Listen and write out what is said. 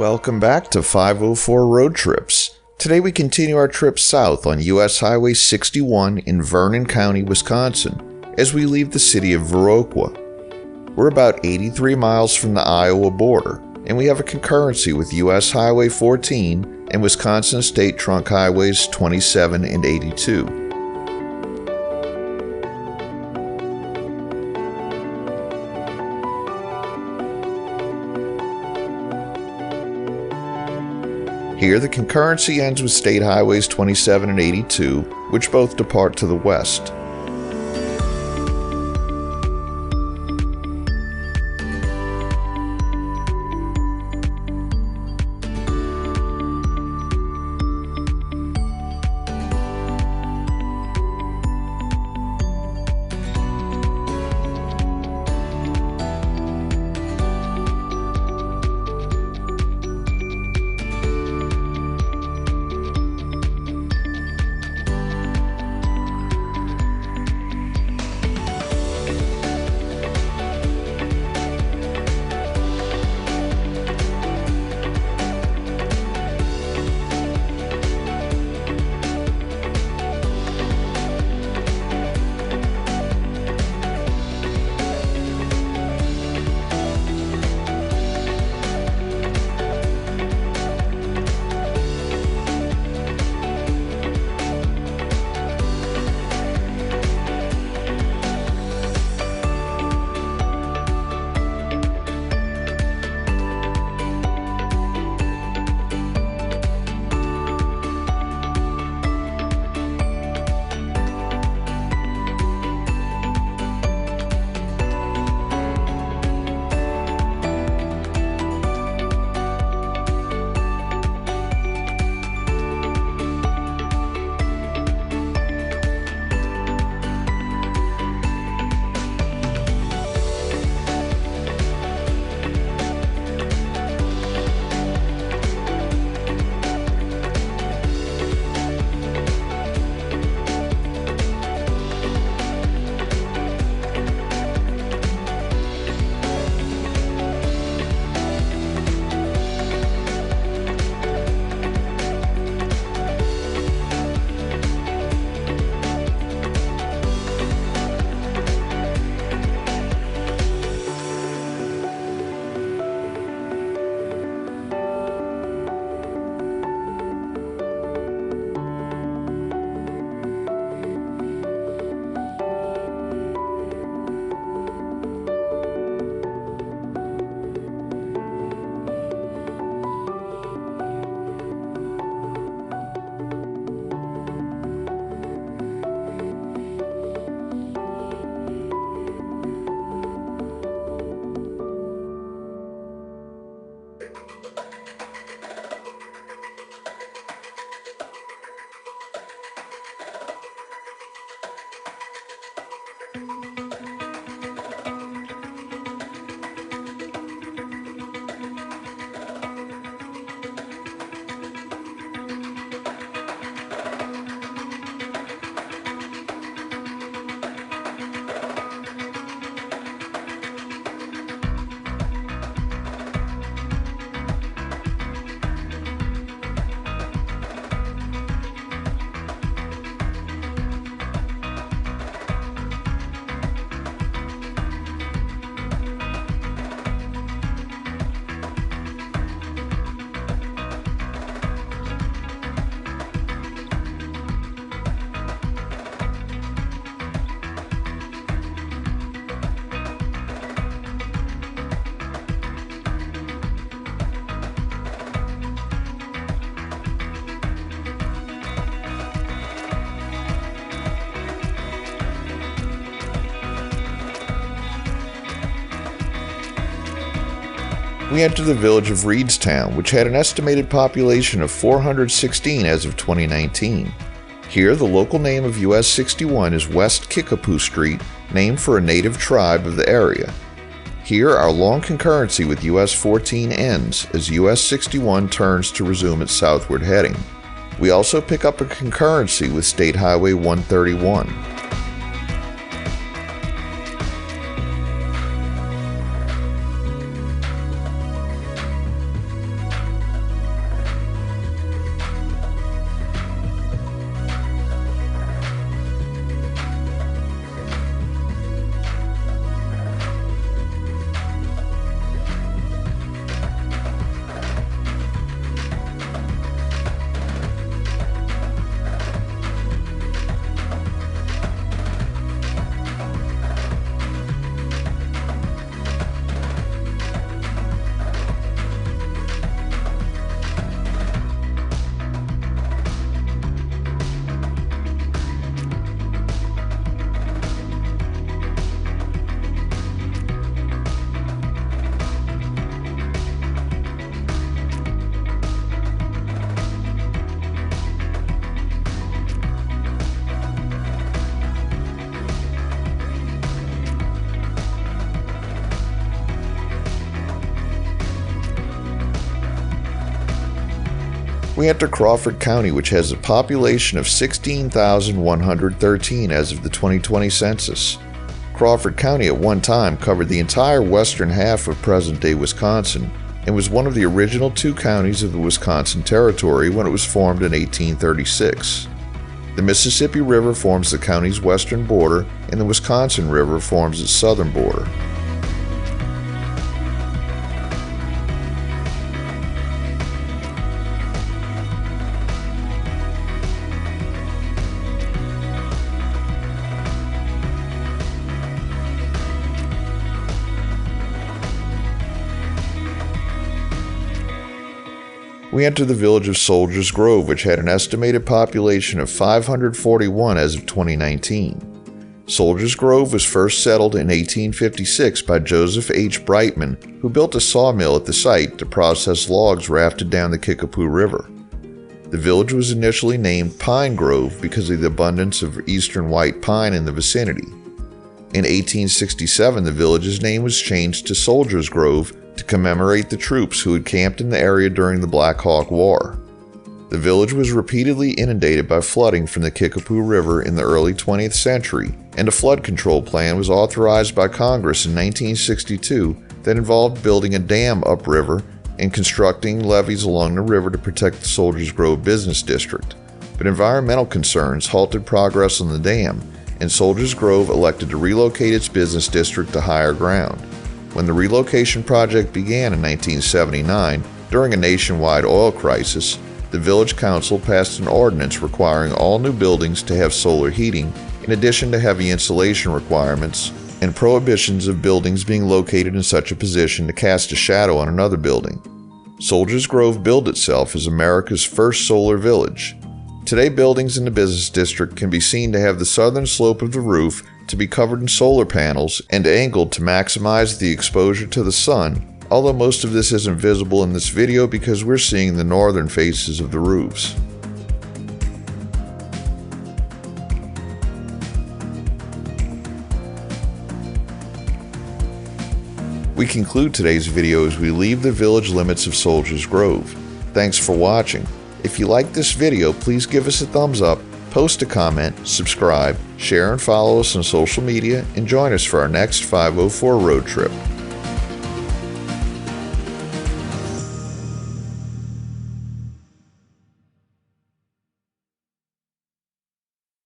Welcome back to 504 Road Trips. Today we continue our trip south on US Highway 61 in Vernon County, Wisconsin, as we leave the city of Viroqua. We're about 83 miles from the Iowa border, and we have a concurrency with US Highway 14 and Wisconsin State Trunk Highways 27 and 82. Here, the concurrency ends with State Highways 27 and 82, which both depart to the west. We enter the village of Reedstown, which had an estimated population of 416 as of 2019. Here, the local name of US 61 is West Kickapoo Street, named for a native tribe of the area. Here, our long concurrency with US 14 ends as US 61 turns to resume its southward heading. We also pick up a concurrency with State Highway 131. We enter Crawford County, which has a population of 16,113 as of the 2020 census. Crawford County at one time covered the entire western half of present-day Wisconsin and was one of the original 2 counties of the Wisconsin Territory when it was formed in 1836. The Mississippi River forms the county's western border, and the Wisconsin River forms its southern border. We enter the village of Soldiers Grove, which had an estimated population of 541 as of 2019. Soldiers Grove was first settled in 1856 by Joseph H. Brightman, who built a sawmill at the site to process logs rafted down the Kickapoo River. The village was initially named Pine Grove because of the abundance of eastern white pine in the vicinity. In 1867, the village's name was changed to Soldiers Grove to commemorate the troops who had camped in the area during the Black Hawk War. The village was repeatedly inundated by flooding from the Kickapoo River in the early 20th century, and a flood control plan was authorized by Congress in 1962 that involved building a dam upriver and constructing levees along the river to protect the Soldiers Grove Business District. But environmental concerns halted progress on the dam, and Soldiers Grove elected to relocate its business district to higher ground. When the relocation project began in 1979, during a nationwide oil crisis, the village council passed an ordinance requiring all new buildings to have solar heating, in addition to heavy insulation requirements and prohibitions of buildings being located in such a position to cast a shadow on another building. Soldiers Grove billed itself as America's first solar village. Today, buildings in the business district can be seen to have the southern slope of the roof to be covered in solar panels and angled to maximize the exposure to the sun, although most of this isn't visible in this video because we're seeing the northern faces of the roofs. We conclude today's video as we leave the village limits of Soldiers Grove. Thanks for watching. If you liked this video, please give us a thumbs up, post a comment, subscribe, share and follow us on social media, and join us for our next 504 road trip.